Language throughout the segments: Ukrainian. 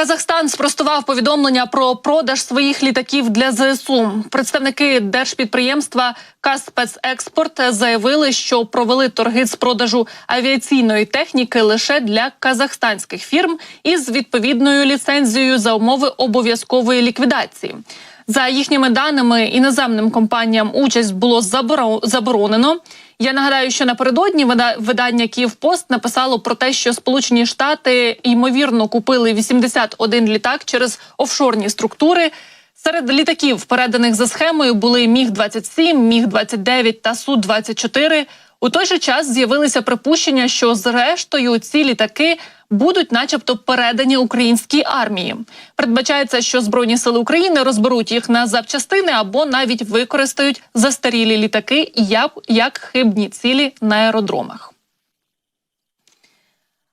Казахстан спростував повідомлення про продаж своїх літаків для ЗСУ. Представники держпідприємства «Казспецекспорт» заявили, що провели торги з продажу авіаційної техніки лише для казахстанських фірм із відповідною ліцензією за умови обов'язкової ліквідації. За їхніми даними, іноземним компаніям участь було заборонено. Я нагадаю, що напередодні видання «Київпост» написало про те, що Сполучені Штати, ймовірно, купили 81 літак через офшорні структури. Серед літаків, переданих за схемою, були Міг-27, Міг-29 та Су-24. У той же час з'явилися припущення, що зрештою ці літаки будуть начебто передані українській армії. Передбачається, що Збройні сили України розберуть їх на запчастини або навіть використають застарілі літаки як хибні цілі на аеродромах.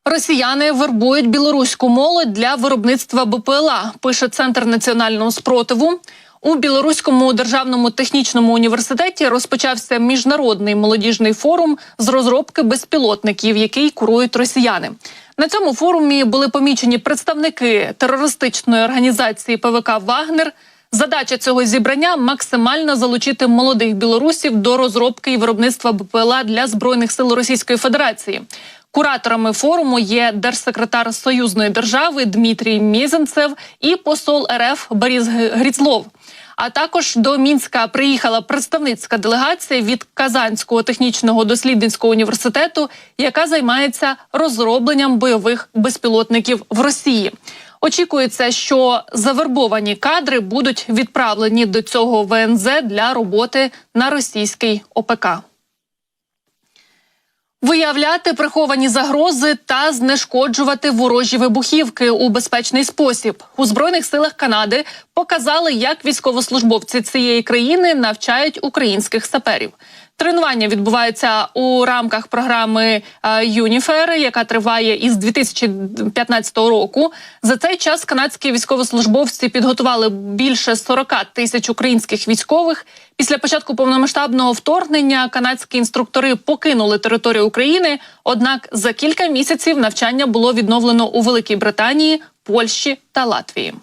Росіяни вербують білоруську молодь для виробництва БПЛА, пише Центр національного спротиву. У Білоруському державному технічному університеті розпочався міжнародний молодіжний форум з розробки безпілотників, який курують росіяни. На цьому форумі були помічені представники терористичної організації ПВК «Вагнер». Задача цього зібрання – максимально залучити молодих білорусів до розробки і виробництва БПЛА для Збройних сил Російської Федерації. Кураторами форуму є держсекретар Союзної держави Дмитрій Мезенцев і посол РФ Борис Грицлов. А також до Мінська приїхала представницька делегація від Казанського технічного дослідницького університету, яка займається розробленням бойових безпілотників в Росії. Очікується, що завербовані кадри будуть відправлені до цього ВНЗ для роботи на російський ОПК. Виявляти приховані загрози та знешкоджувати ворожі вибухівки у безпечний спосіб. У Збройних силах Канади показали, як військовослужбовці цієї країни навчають українських саперів. Тренування відбуваються у рамках програми «Юніфер», яка триває із 2015 року. За цей час канадські військовослужбовці підготували більше 40 тисяч українських військових. Після початку повномасштабного вторгнення канадські інструктори покинули територію України, однак за кілька місяців навчання було відновлено у Великій Британії, Польщі та Латвії.